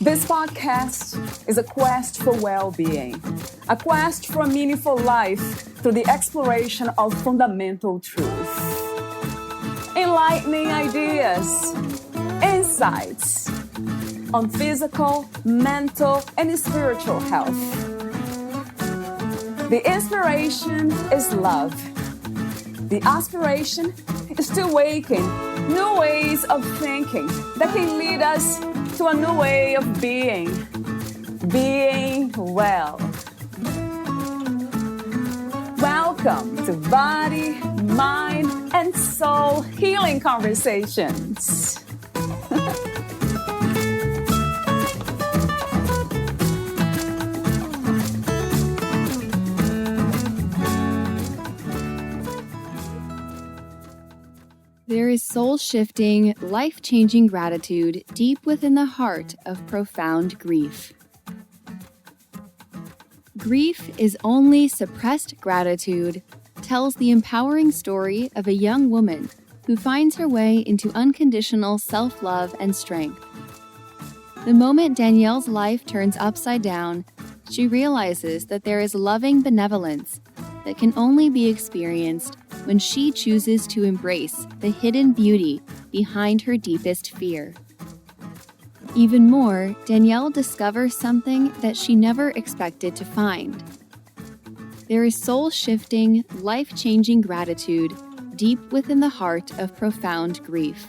This podcast is a quest for well-being, a quest for a meaningful life through the exploration of fundamental truth. Enlightening ideas, insights on physical, mental, and spiritual health. The inspiration is love. The aspiration is to awaken new ways of thinking that can lead us to a new way of being well. Welcome to Body, Mind, and Soul Healing Conversations. There is soul-shifting, life-changing gratitude deep within the heart of profound grief. Grief is Only Suppressed Gratitude tells the empowering story of a young woman who finds her way into unconditional self-love and strength. The moment Danielle's life turns upside down, she realizes that there is loving benevolence that can only be experienced when she chooses to embrace the hidden beauty behind her deepest fear. Even more, Danielle discovers something that she never expected to find. There is soul-shifting, life-changing gratitude deep within the heart of profound grief.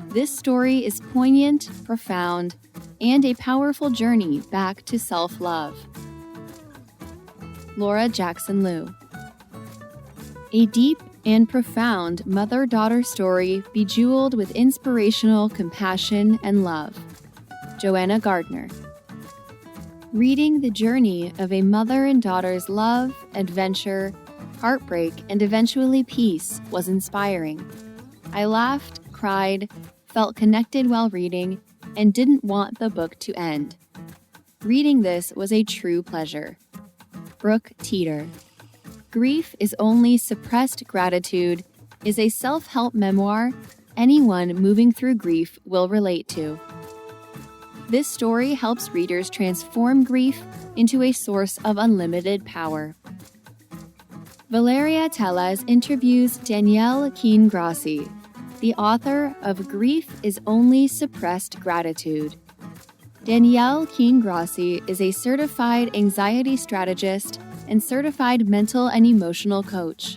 This story is poignant, profound, and a powerful journey back to self-love. Laura Jackson Loo. A deep and profound mother-daughter story bejeweled with inspirational compassion and love. Johanna Gardner. Reading the journey of a mother and daughter's love, adventure, heartbreak, and eventually peace was inspiring. I laughed, cried, felt connected while reading, and didn't want the book to end. Reading this was a true pleasure. Brooke Teeter. Grief is Only Suppressed Gratitude is a self-help memoir anyone moving through grief will relate to. This story helps readers transform grief into a source of unlimited power. Valeria Tellez interviews Danielle Grassi, the author of Grief is Only Suppressed Gratitude. Danielle Grassi is a certified anxiety strategist and certified mental and emotional coach.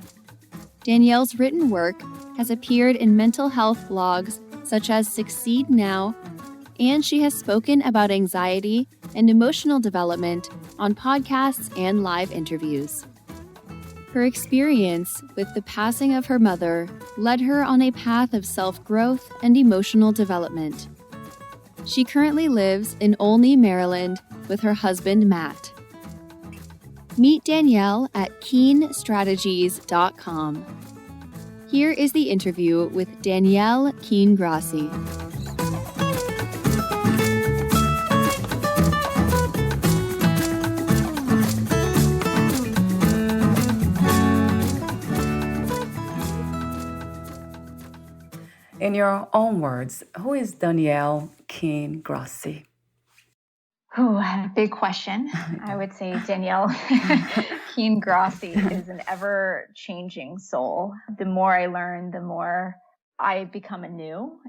Danielle's written work has appeared in mental health blogs such as Succeed Now, and she has spoken about anxiety and emotional development on podcasts and live interviews. Her experience with the passing of her mother led her on a path of self-growth and emotional development. She currently lives in Olney, Maryland, with her husband, Matt. Meet Danielle at keenstrategies.com. Here is the interview with Danielle Grassi. In your own words, who is Danielle Grassi? Oh, big question. I would say Danielle Grassi is an ever-changing soul. The more I learn, the more I become anew.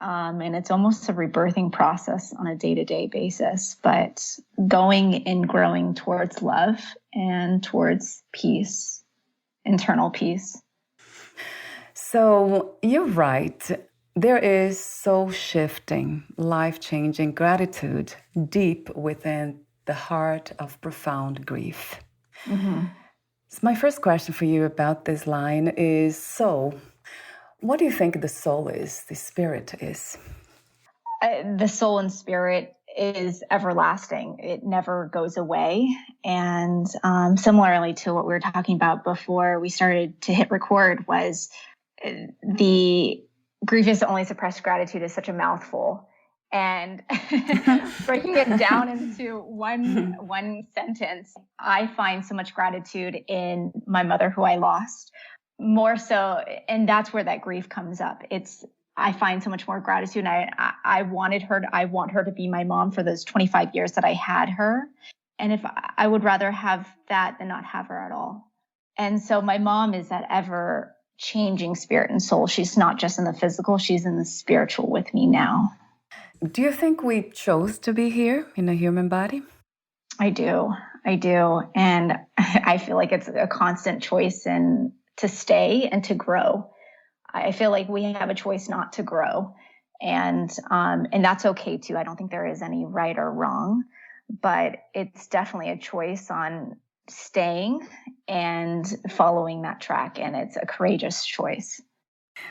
And it's almost a rebirthing process on a day-to-day basis, but going and growing towards love and towards peace, internal peace. So you're right. There is soul-shifting, life-changing gratitude deep within the heart of profound grief. Mm-hmm. So my first question for you about this line is soul. What do you think the soul is, the spirit is? The soul and spirit is everlasting. It never goes away. And similarly to what we were talking about before we started to hit record was the grief is only suppressed gratitude is such a mouthful. And breaking it down into one sentence, I find so much gratitude in my mother who I lost, more so, and that's where that grief comes up. It's I find so much more gratitude. And I want her to be my mom for those 25 years that I had her. And if I would rather have that than not have her at all. And so my mom is that ever changing spirit and soul. She's not just in the physical, she's in the spiritual with me now. Do you think we chose to be here in a human body? I do. And I feel like it's a constant choice to stay and to grow. I feel like we have a choice not to grow. And that's okay too. I don't think there is any right or wrong, but it's definitely a choice on staying and following that track. And it's a courageous choice.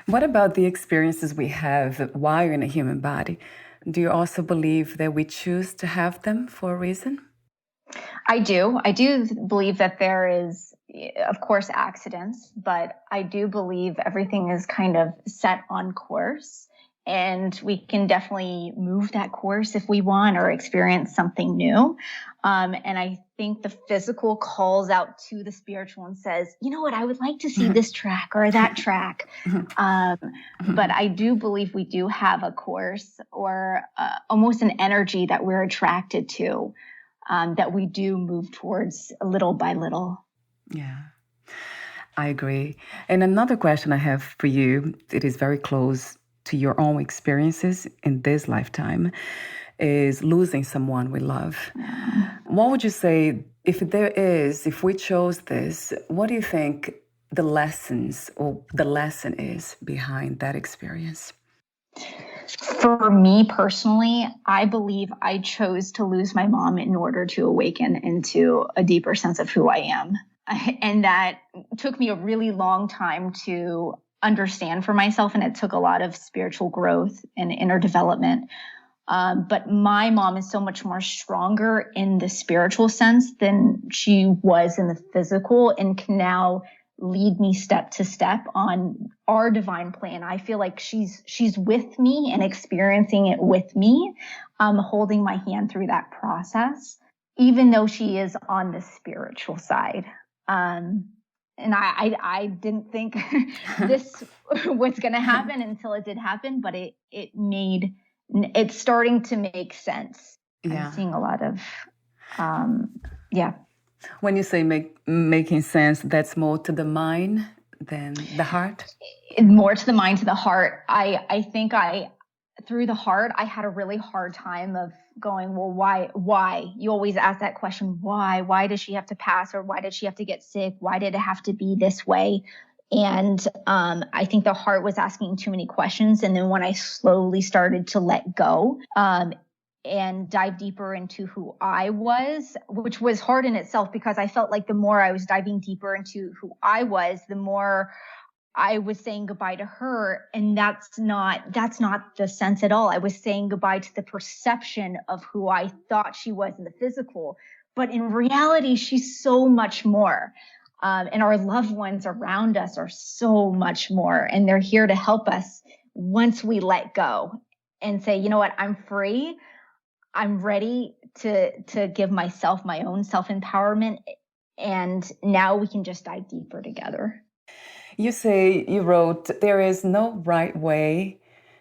What about the experiences we have while in a human body? Do you also believe that we choose to have them for a reason? I do. I do believe that there is, of course, accidents, but I do believe everything is kind of set on course, and we can definitely move that course if we want or experience something new. And I think the physical calls out to the spiritual and says, you know what, I would like to see this track or that track. But I do believe we do have a course or almost an energy that we're attracted to. That we do move towards little by little. Yeah, I agree. And another question I have for you, it is very close to your own experiences in this lifetime, is losing someone we love. What would you say, if we chose this, what do you think the lessons or the lesson is behind that experience? For me personally, I believe I chose to lose my mom in order to awaken into a deeper sense of who I am. And that took me a really long time to understand for myself. And it took a lot of spiritual growth and inner development. But my mom is so much more stronger in the spiritual sense than she was in the physical, and can now lead me step to step on our divine plan. I feel like she's with me and experiencing it with me, holding my hand through that process, even though she is on the spiritual side. And I didn't think this was going to happen until it did happen, but it's starting to make sense. Yeah. I'm seeing a lot of, When you say making sense, that's more to the mind than the heart? More to the mind, to the heart. I think through the heart, I had a really hard time of going, well, why? You always ask that question, why? Why does she have to pass? Or why did she have to get sick? Why did it have to be this way? And I think the heart was asking too many questions. And then when I slowly started to let go, and dive deeper into who I was, which was hard in itself, because I felt like the more I was diving deeper into who I was, the more I was saying goodbye to her. And that's not the sense at all. I was saying goodbye to the perception of who I thought she was in the physical. But in reality, she's so much more. And our loved ones around us are so much more. And they're here to help us once we let go and say, you know what, I'm free. I'm ready to give myself my own self-empowerment, and now we can just dive deeper together. You wrote, there is no right way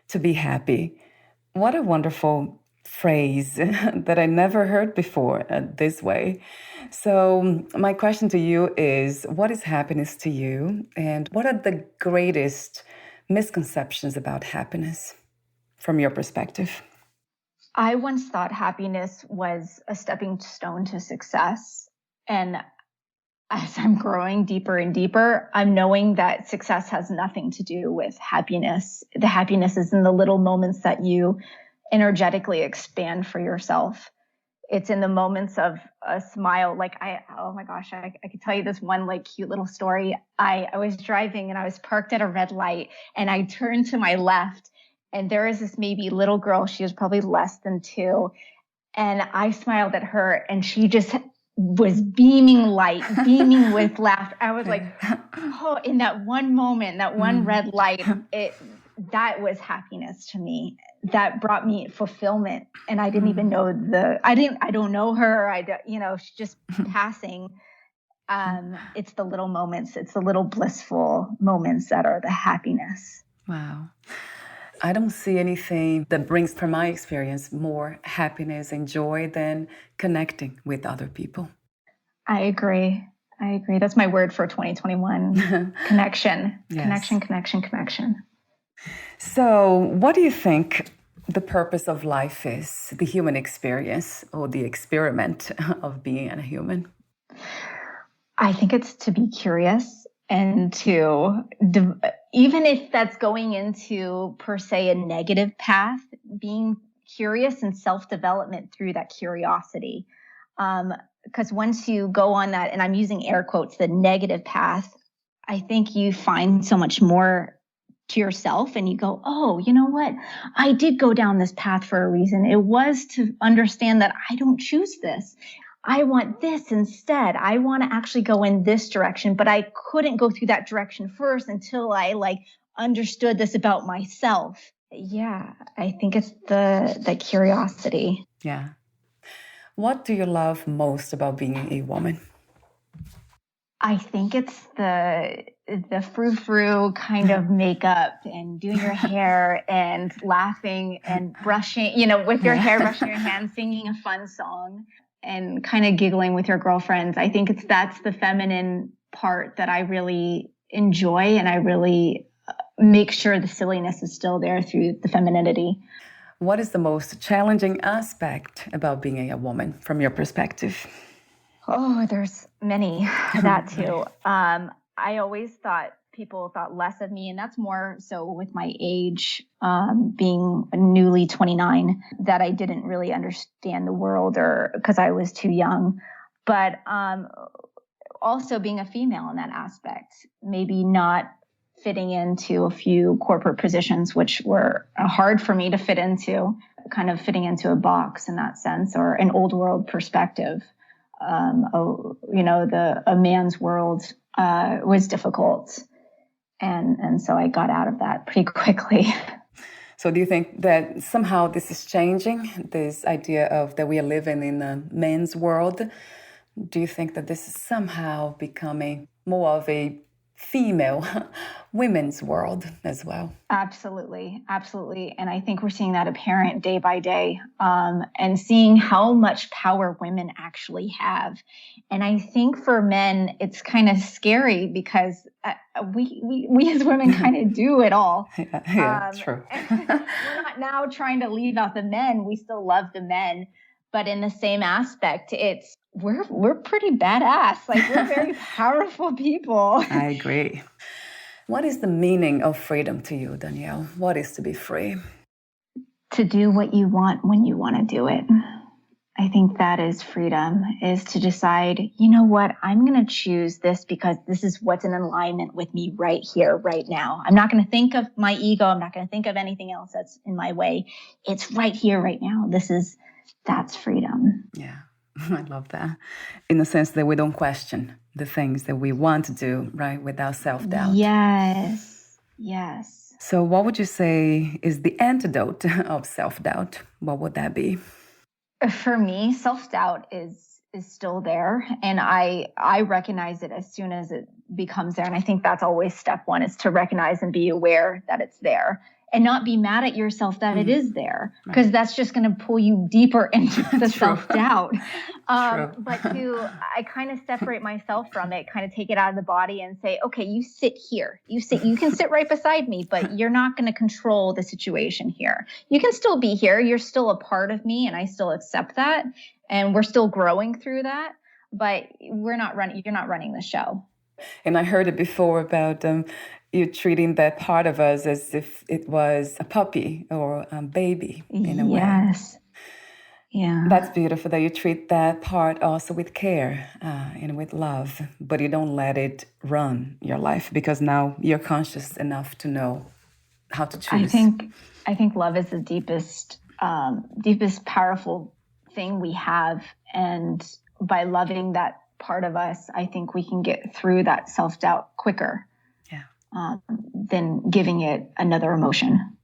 to be happy. What a wonderful phrase that I never heard before this way. So my question to you is, what is happiness to you? And what are the greatest misconceptions about happiness from your perspective? I once thought happiness was a stepping stone to success. And as I'm growing deeper and deeper, I'm knowing that success has nothing to do with happiness. The happiness is in the little moments that you energetically expand for yourself. It's in the moments of a smile. Like oh my gosh, I could tell you this one like cute little story. I was driving and I was parked at a red light, and I turned to my left, and there is this maybe little girl. She was probably less than 2. And I smiled at her, and she just was beaming light, beaming with laughter. I was like, oh, in that one moment, that one red light, that was happiness to me. That brought me fulfillment. And I didn't even know I don't know her. She's just passing. It's the little moments. It's the little blissful moments that are the happiness. Wow. I don't see anything that brings, from my experience, more happiness and joy than connecting with other people. I agree. That's my word for 2021. Connection. Yes. Connection. So what do you think the purpose of life is, the human experience or the experiment of being a human? I think it's to be curious and to, even if that's going into, per se, a negative path, being curious and self-development through that curiosity. Because once you go on that, and I'm using air quotes, the negative path, I think you find so much more to yourself and you go, oh, you know what? I did go down this path for a reason. It was to understand that I don't choose this. I want this instead. I want to actually go in this direction, but I couldn't go through that direction first until I understood this about myself. Yeah, I think it's the curiosity. Yeah. What do you love most about being a woman? I think it's the frou-frou kind of makeup and doing your hair and laughing and brushing, with your hair, brushing your hands, singing a fun song and kind of giggling with your girlfriends. I think that's the feminine part that I really enjoy, and I really make sure the silliness is still there through the femininity. What is the most challenging aspect about being a woman from your perspective? Oh, there's many. That too. I always thought people thought less of me, and that's more so with my age, being newly 29, that I didn't really understand the world, or because I was too young. But also being a female in that aspect, maybe not fitting into a few corporate positions, which were hard for me to fit into, kind of fitting into a box in that sense, or an old world perspective. A man's world was difficult. And so I got out of that pretty quickly. So do you think that somehow this is changing, this idea of that we are living in a men's world? Do you think that this is somehow becoming more of a female, women's world as well? Absolutely. And I think we're seeing that apparent day by day, and seeing how much power women actually have. And I think for men, it's kind of scary because we as women kind of do it all. Yeah, true. We're not now trying to leave out the men. We still love the men. But in the same aspect, we're pretty badass. We're very powerful people. I agree. What is the meaning of freedom to you, Danielle? What is to be free? To do what you want when you want to do it. I think that is freedom, is to decide, you know what, I'm going to choose this because this is what's in alignment with me right here, right now. I'm not going to think of my ego. I'm not going to think of anything else that's in my way. It's right here, right now. That's freedom. Yeah, I love that. In the sense that we don't question the things that we want to do, right, without self-doubt. Yes. So what would you say is the antidote of self-doubt? What would that be? For me, self-doubt is still there. And I recognize it as soon as it becomes there. And I think that's always step one, is to recognize and be aware that it's there. And not be mad at yourself that it is there, because that's just going to pull you deeper into the self-doubt. But I kind of separate myself from it, kind of take it out of the body and say, okay, you sit here. You can sit right beside me, but you're not going to control the situation here. You can still be here. You're still a part of me, and I still accept that. And we're still growing through that, but you're not running the show. And I heard it before about you treating that part of us as if it was a puppy or a baby in a way. Yes. Yeah. That's beautiful that you treat that part also with care and with love, but you don't let it run your life, because now you're conscious enough to know how to choose. I think love is the deepest powerful thing we have. And by loving that part of us, I think we can get through that self-doubt quicker. Than giving it another emotion.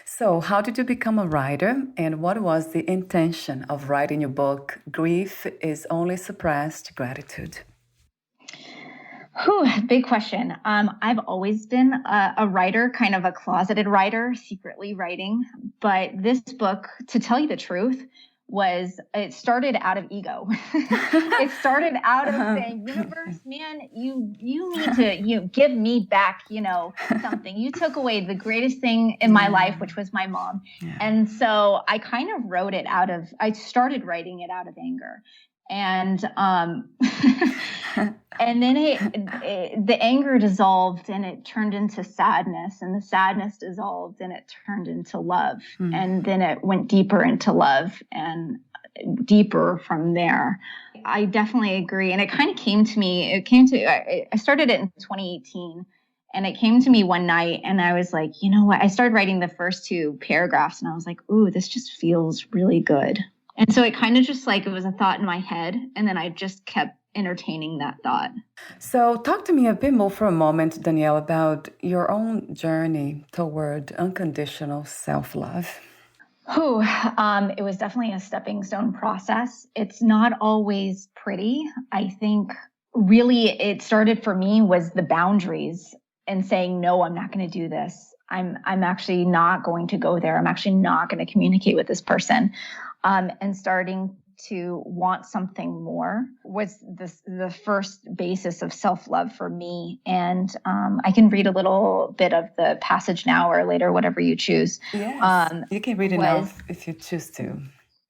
So how did you become a writer, and what was the intention of writing your book, Grief is Only Suppressed Gratitude? Whew, big question. I've always been a writer, kind of a closeted writer, secretly writing. But this book, to tell you the truth, it started out of ego. It started out of saying, universe, man, you need to give me back, something. You took away the greatest thing in my life, which was my mom. Yeah. And so I kind of I started writing it out of anger. And and then the anger dissolved and it turned into sadness, and the sadness dissolved and it turned into love. And then it went deeper into love and deeper from there. I definitely agree. And it kind of came to me, I started it in 2018, and it came to me one night and I was like, you know what? I started writing the first 2 paragraphs and I was like, ooh, this just feels really good. And so it kind of just it was a thought in my head, and then I just kept entertaining that thought. So talk to me a bit more for a moment, Danielle, about your own journey toward unconditional self-love. It was definitely a stepping stone process. It's not always pretty. I think really it started for me was the boundaries and saying, no, I'm not going to do this. I'm actually not going to go there. I'm actually not going to communicate with this person. And starting to want something more was the first basis of self-love for me. And I can read a little bit of the passage now or later, whatever you choose. Yes, you can read it now if you choose to.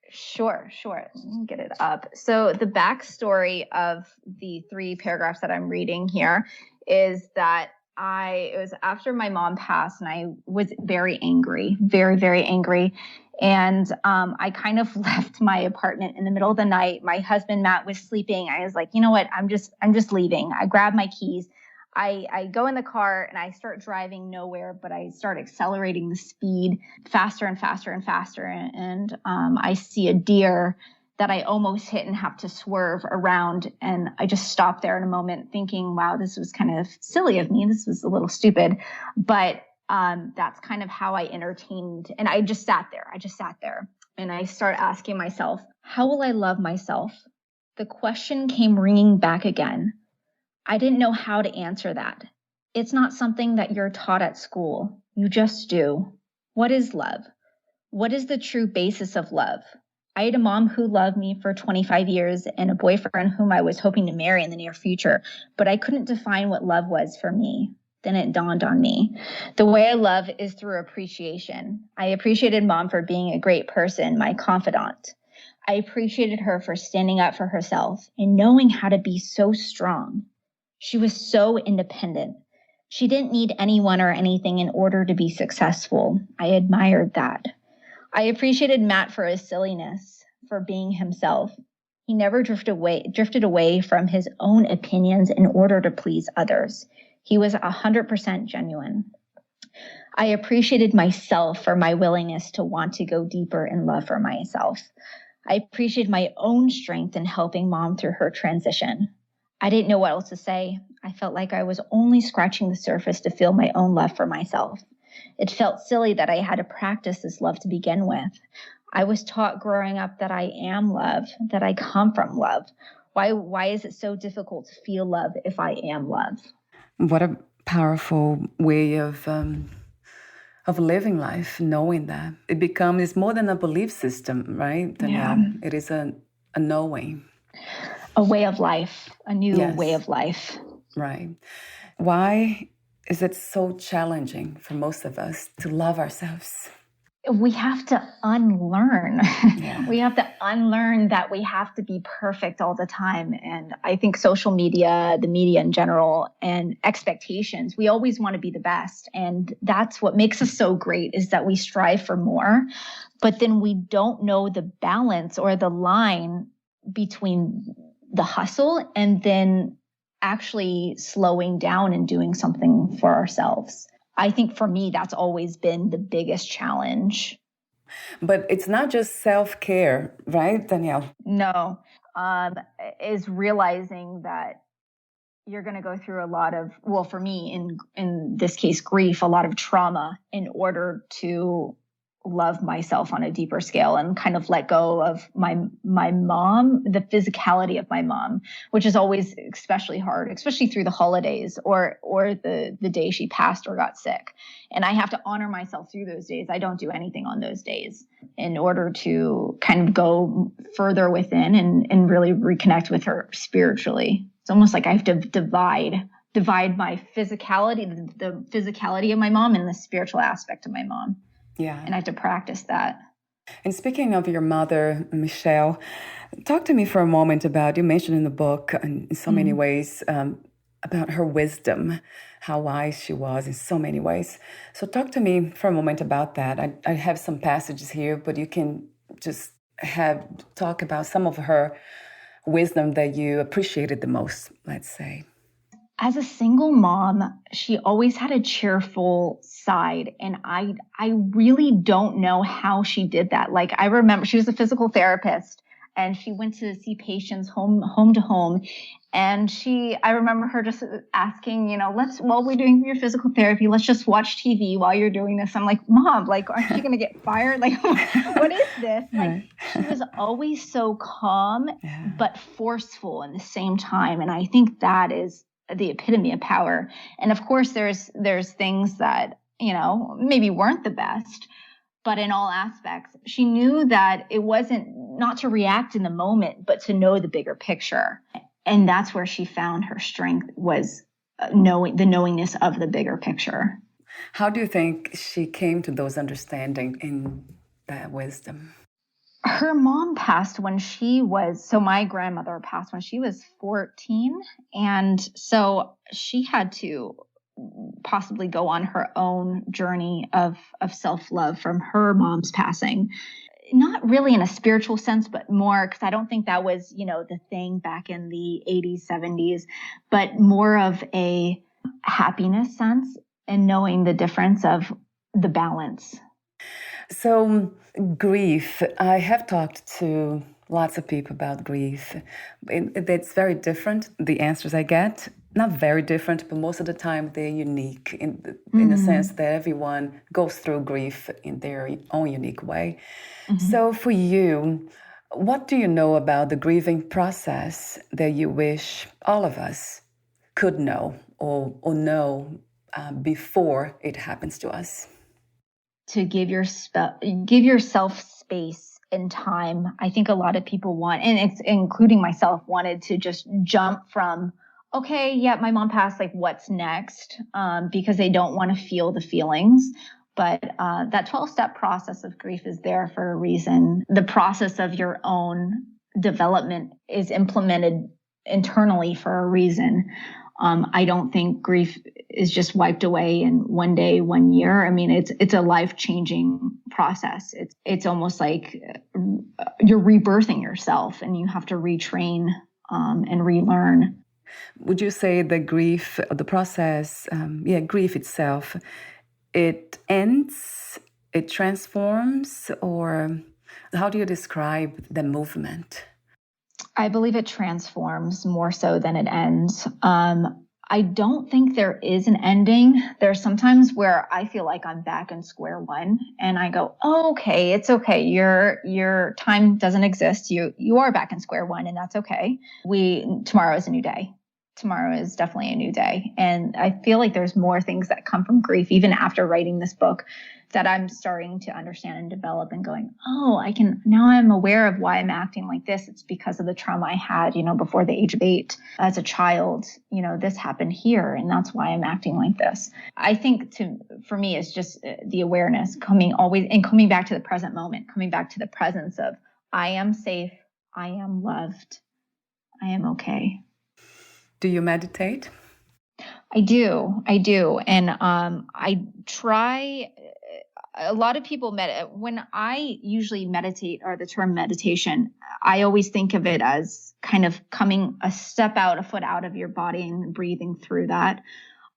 Sure. Let me get it up. So the backstory of the 3 paragraphs that I'm reading here is that it was after my mom passed, and I was very angry, very, very angry. And I kind of left my apartment in the middle of the night. My husband, Matt, was sleeping. I was like, you know what? I'm just leaving. I grabbed my keys. I go in the car and I start driving nowhere, but I start accelerating the speed faster and faster and faster. And I see a deer that I almost hit and have to swerve around. And I just stopped there in a moment thinking, wow, this was kind of silly of me. This was a little stupid. But that's kind of how I entertained. And I just sat there. And I started asking myself, how will I love myself? The question came ringing back again. I didn't know how to answer that. It's not something that you're taught at school. You just do. What is love? What is the true basis of love? I had a mom who loved me for 25 years and a boyfriend whom I was hoping to marry in the near future, but I couldn't define what love was for me. Then it dawned on me. The way I love is through appreciation. I appreciated Mom for being a great person, my confidant. I appreciated her for standing up for herself and knowing how to be so strong. She was so independent. She didn't need anyone or anything in order to be successful. I admired that. I appreciated Matt for his silliness, for being himself. He never drifted away from his own opinions in order to please others. He was 100% genuine. I appreciated myself for my willingness to want to go deeper in love for myself. I appreciated my own strength in helping Mom through her transition. I didn't know what else to say. I felt like I was only scratching the surface to feel my own love for myself. It felt silly that I had to practice this love to begin with. I was taught growing up that I am love, that I come from love. Why is it so difficult to feel love if I am love? What a powerful way of living life, knowing that. It's more than a belief system, right, Danielle? Yeah. It is a knowing. A way of life, a new way of life. Right. Why is it so challenging for most of us to love ourselves? We have to unlearn. Yeah. We have to unlearn that we have to be perfect all the time. And I think social media, the media in general, and expectations, we always want to be the best. And that's what makes us so great, is that we strive for more, but then we don't know the balance or the line between the hustle and then actually slowing down and doing something for ourselves. I think for me, that's always been the biggest challenge. But it's not just self-care, right, Danielle? No, is realizing that you're going to go through a lot of, well, for me, in this case, grief, a lot of trauma in order to love myself on a deeper scale and kind of let go of my mom, the physicality of my mom, which is always especially hard, especially through the holidays or the day she passed or got sick. And I have to honor myself through those days. I don't do anything on those days in order to kind of go further within and really reconnect with her spiritually. It's almost like I have to divide my physicality, the physicality of my mom and the spiritual aspect of my mom. Yeah. And I have to practice that. And speaking of your mother, Michelle, talk to me for a moment about, you mentioned in the book in so many ways about her wisdom, how wise she was in so many ways. So talk to me for a moment about that. I have some passages here, but you can just talk about some of her wisdom that you appreciated the most, let's say. As a single mom, she always had a cheerful side. And I really don't know how she did that. Like, I remember she was a physical therapist and she went to see patients home to home. And I remember her just asking, while we're doing your physical therapy, let's just watch TV while you're doing this. I'm like, Mom, like, aren't you going to get fired? Like, what is this? Like, she was always so calm, but forceful in the same time. And I think that is the epitome of power. And of course, there's things that, maybe weren't the best, but in all aspects, she knew that it wasn't not to react in the moment, but to know the bigger picture. And that's where she found her strength, was knowingness of the bigger picture. How do you think she came to those understanding in that wisdom? Her mom passed my grandmother passed when she was 14. And so she had to possibly go on her own journey of self-love from her mom's passing. Not really in a spiritual sense, but more because I don't think that was, the thing back in the 80s, 70s, but more of a happiness sense and knowing the difference of the balance. So grief, I have talked to lots of people about grief. It's very different, the answers I get. Not very different, but most of the time they're unique in the sense that everyone goes through grief in their own unique way. Mm-hmm. So for you, what do you know about the grieving process that you wish all of us could know or know before it happens to us? To give yourself space and time. I think a lot of people want, and it's including myself, wanted to just jump from, okay, yeah, my mom passed, like, what's next? Because they don't want to feel the feelings. But that 12-step process of grief is there for a reason. The process of your own development is implemented internally for a reason. I don't think grief is just wiped away in one day, 1 year. I mean, it's a life-changing process. It's almost like you're rebirthing yourself and you have to retrain and relearn. Would you say the grief, the process, grief itself, it ends, it transforms, or how do you describe the movement? I believe it transforms more so than it ends. I don't think there is an ending. There's sometimes where I feel like I'm back in square one and I go, oh, okay, it's okay. Your time doesn't exist. You are back in square one and that's okay. Tomorrow is a new day. Tomorrow is definitely a new day. And I feel like there's more things that come from grief, even after writing this book, that I'm starting to understand and develop and going, now I'm aware of why I'm acting like this. It's because of the trauma I had, before the age of 8 as a child, this happened here and that's why I'm acting like this. I think for me, it's just the awareness coming back to the present moment, coming back to the presence of I am safe. I am loved. I am okay. Do you meditate? I do. And I try. A lot of people when I usually meditate, or the term meditation, I always think of it as kind of coming a foot out of your body and breathing through that.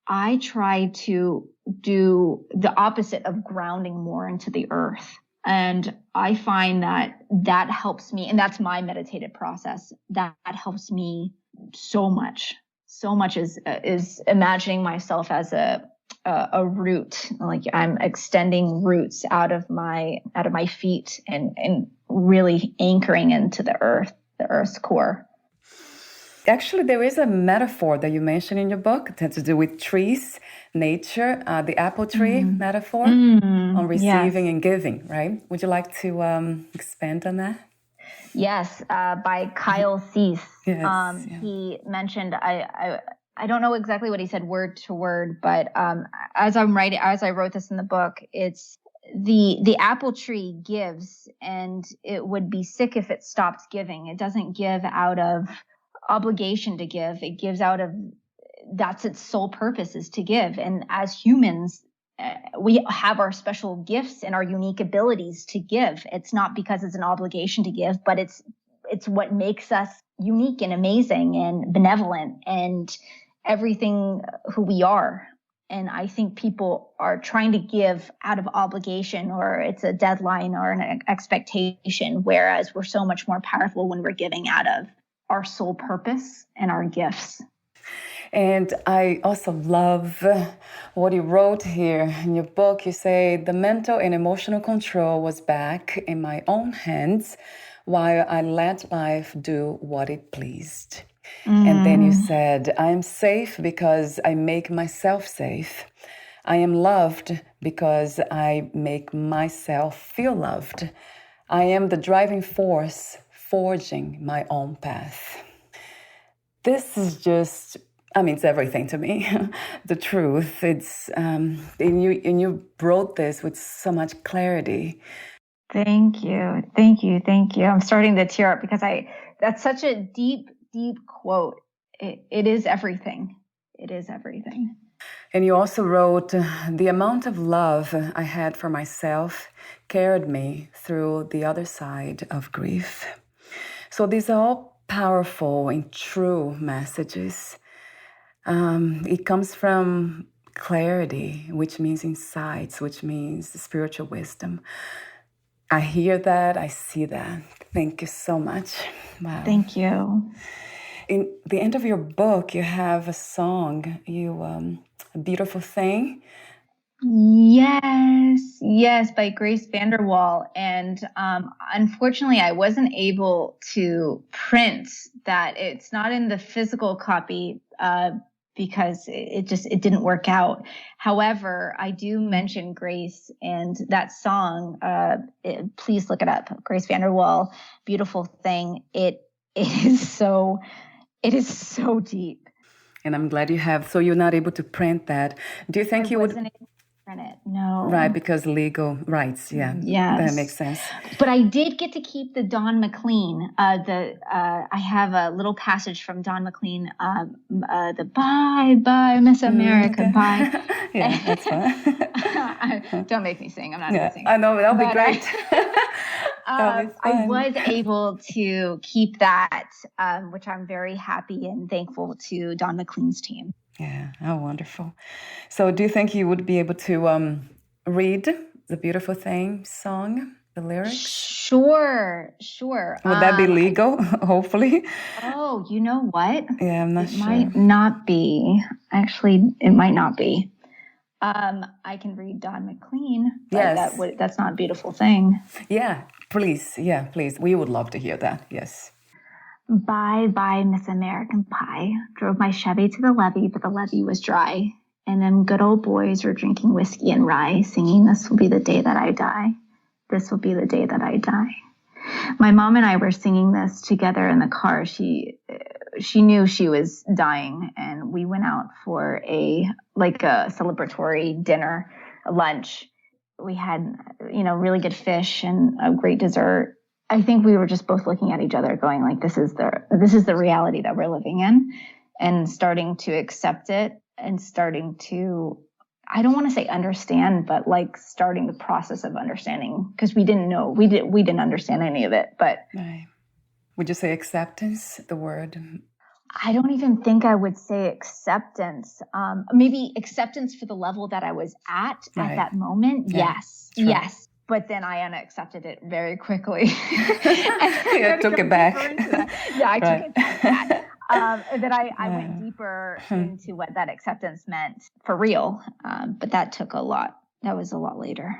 I try to do the opposite of grounding more into the earth. And I find that helps me. And that's my meditative process. That helps me so much is imagining myself as a a root, like I'm extending roots out of my feet and really anchoring into the earth's core. Actually, there is a metaphor that you mentioned in your book that has to do with trees, nature, the apple tree metaphor on receiving and giving, right? Would you like to expand on that? Yes, by Kyle Cease. Yes, He mentioned, I don't know exactly what he said word to word, but as I wrote this in the book, it's the apple tree gives, and it would be sick if it stopped giving. It doesn't give out of obligation to give. It gives out of, that's its sole purpose, is to give. And as humans, we have our special gifts and our unique abilities to give. It's not because it's an obligation to give, but it's what makes us unique and amazing and benevolent and everything who we are. And I think people are trying to give out of obligation, or it's a deadline or an expectation, whereas we're so much more powerful when we're giving out of our sole purpose and our gifts. And I also love what you wrote here in your book. You say, the mental and emotional control was back in my own hands while I let life do what it pleased. And then you said, I am safe because I make myself safe. I am loved because I make myself feel loved. I am the driving force forging my own path. This is just, it's everything to me. The truth. It's and you wrote this with so much clarity. Thank you. I'm starting to tear up because that's such a deep quote. It is everything. It is everything. And you also wrote, the amount of love I had for myself carried me through the other side of grief. So these are all powerful and true messages. It comes from clarity, which means insights, which means spiritual wisdom. I hear that. I see that. Thank you so much. Wow. Thank you. In the end of your book, you have a song, A Beautiful Thing. Yes, by Grace Vanderwall. And unfortunately, I wasn't able to print that. It's not in the physical copy because it didn't work out. However, I do mention Grace and that song. Please look it up. Grace Vanderwall, Beautiful Thing. It is so deep. And I'm glad you have. So you're not able to print that. Do you think you would? It. No. Right, because legal rights. Yeah. Yes. That makes sense. But I did get to keep the Don McLean. I have a little passage from Don McLean. The bye Miss America, bye. Yeah, that's fine. Don't make me sing. I'm not going to sing. I know, that'll be great. I was able to keep that, which I'm very happy and thankful to Don McLean's team. Yeah, how wonderful. So do you think you would be able to read the Beautiful Thing song, the lyrics? Sure. Would that be legal, hopefully? Oh, you know what? Yeah, I'm not sure. It might not be. Actually, it might not be. I can read Don McLean, but yes. That's not a beautiful thing. Yeah, please. We would love to hear that. Yes. Bye, Miss American Pie. Drove my Chevy to the levee, but the levee was dry. And them good old boys were drinking whiskey and rye, singing, this will be the day that I die. This will be the day that I die. My mom and I were singing this together in the car. She knew she was dying, and we went out for a celebratory dinner, a lunch. We had, really good fish and a great dessert. I think we were just both looking at each other going like, this is the reality that we're living in, and starting to accept it and starting to, I don't want to say understand, but like starting the process of understanding, because we didn't know, we didn't understand any of it, but. Right. Would you say acceptance, the word? I don't even think I would say acceptance. Maybe acceptance for the level that I was at that moment. Yeah. Yes. But then I unaccepted it very quickly. I took it back. Yeah, I took it back. that I went deeper into what that acceptance meant for real. But that took a lot. That was a lot later.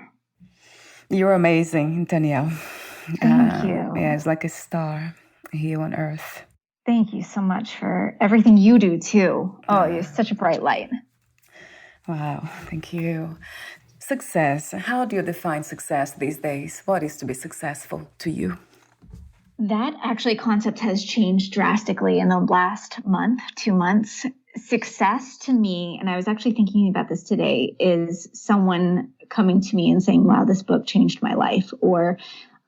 You're amazing, Danielle. Thank you. Yeah, it's like a star here on earth. Thank you so much for everything you do too. Oh, you're such a bright light. Wow, thank you. Success. How do you define success these days? What is to be successful to you? That actually concept has changed drastically in the last month, 2 months. Success to me, and I was actually thinking about this today, is someone coming to me and saying, wow, this book changed my life, or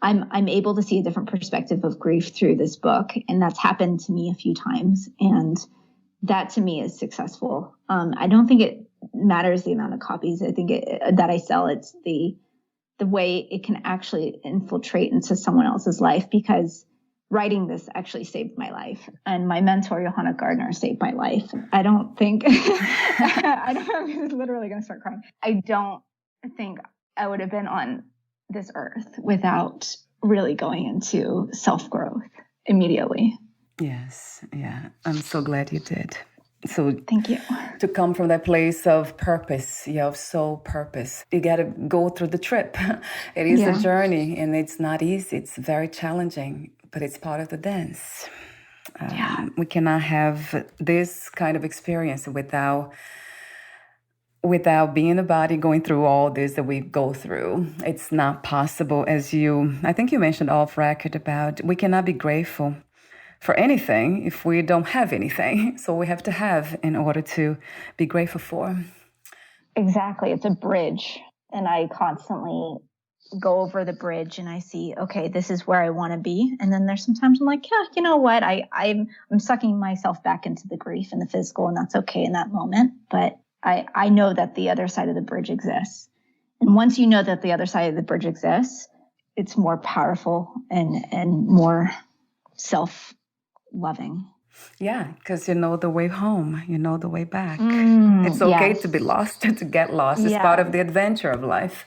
I'm able to see a different perspective of grief through this book. And that's happened to me a few times. And that to me is successful. I don't think it matters the amount of copies. I think that I sell, it's the way it can actually infiltrate into someone else's life, because writing this actually saved my life. And my mentor, Johanna Gardner, saved my life. I don't think, I'm literally going to start crying. I don't think I would have been on this earth without really going into self-growth immediately. Yes, yeah. I'm so glad you did. So thank you. To come from that place of purpose, of soul purpose, you got to go through the trip. It is a journey, and it's not easy. It's very challenging, but it's part of the dance. We cannot have this kind of experience without being a body going through all this that we go through. It's not possible. I think you mentioned off record about, we cannot be grateful for anything if we don't have anything. So we have to have in order to be grateful for. Exactly. It's a bridge. And I constantly go over the bridge and I see, okay, this is where I want to be. And then there's sometimes I'm like, yeah, you know what? I'm sucking myself back into the grief and the physical, and that's okay in that moment. But I know that the other side of the bridge exists. And once you know that the other side of the bridge exists, it's more powerful and more self-loving. Yeah, because you know the way home, you know the way back. It's okay to be lost, to get lost. It's part of the adventure of life.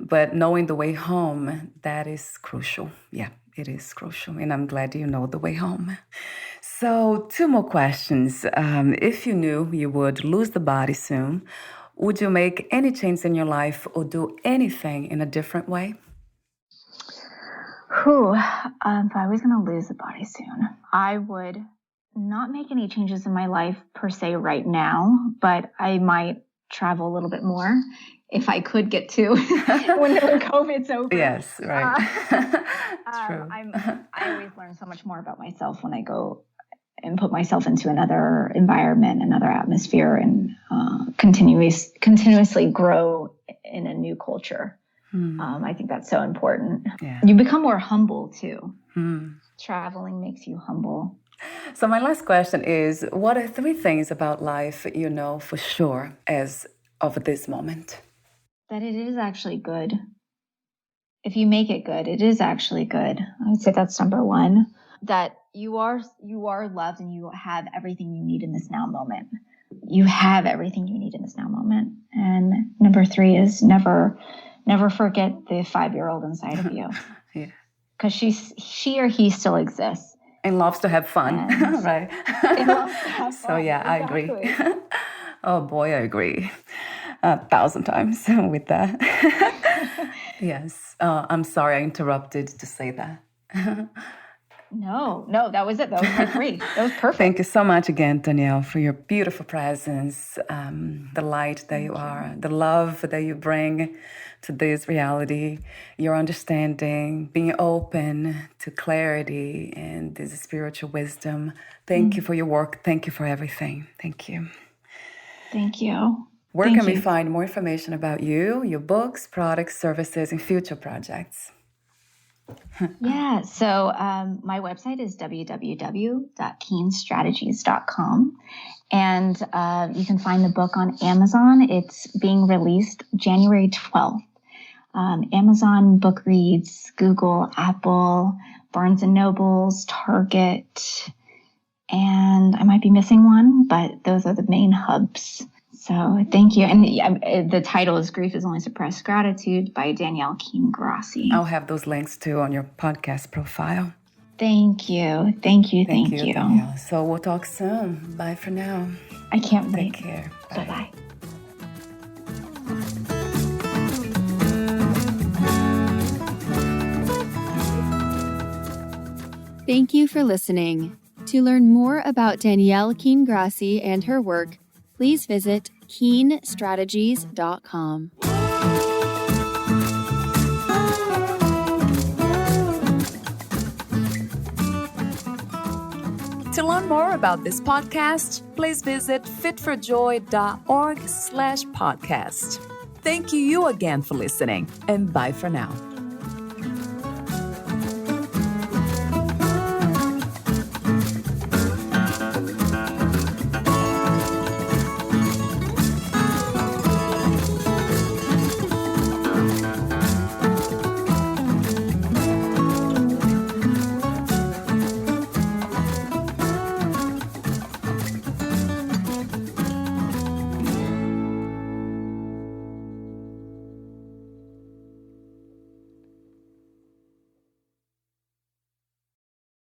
But knowing the way home, that is crucial. Yeah, it is crucial. And I'm glad you know the way home. So 2 more questions. If you knew you would lose the body soon, would you make any change in your life or do anything in a different way? If I was going to lose the body soon, I would not make any changes in my life per se right now, but I might travel a little bit more if I could get to when COVID's over. Yes, right. True. I always learn so much more about myself when I go and put myself into another environment, another atmosphere, and continuously grow in a new culture. I think that's so important. Yeah. You become more humble too. Traveling makes you humble. So my last question is, what are 3 things about life you know for sure as of this moment? That it is actually good. If you make it good, it is actually good. I would say that's number 1. That you are loved and you have everything you need in this now moment. You have everything you need in this now moment. And number 3 is never forget the 5-year-old inside of you. Yeah. Because she or he still exists. And loves to have fun, right? And loves to have fun. So yeah, exactly. I agree. Oh boy, I agree 1,000 times with that. Yes. I'm sorry I interrupted to say that. No, that was it. That was my 3. That was perfect. Thank you so much again, Danielle, for your beautiful presence, the light that you are, the love that you bring to this reality, your understanding, being open to clarity and this spiritual wisdom. Thank you for your work. Thank you for everything. Thank you. Thank you. Where can we find more information about you, your books, products, services, and future projects? Yeah, so my website is www.keenstrategies.com, and you can find the book on Amazon. It's being released January 12th. Amazon Book Reads, Google, Apple, Barnes & Nobles, Target, and I might be missing one, but those are the main hubs. So thank you. And the title is Grief is Only Suppressed Gratitude by Danielle Grassi. I'll have those links too on your podcast profile. Thank you. Thank you. Thank Thank you, you. Danielle. So we'll talk soon. Bye for now. I can't wait. Take care. Bye-bye. Thank you for listening. To learn more about Danielle Keen-Grassi and her work, please visit keenstrategies.com. To learn more about this podcast, please visit fitforjoy.org/podcast. Thank you again for listening, and bye for now.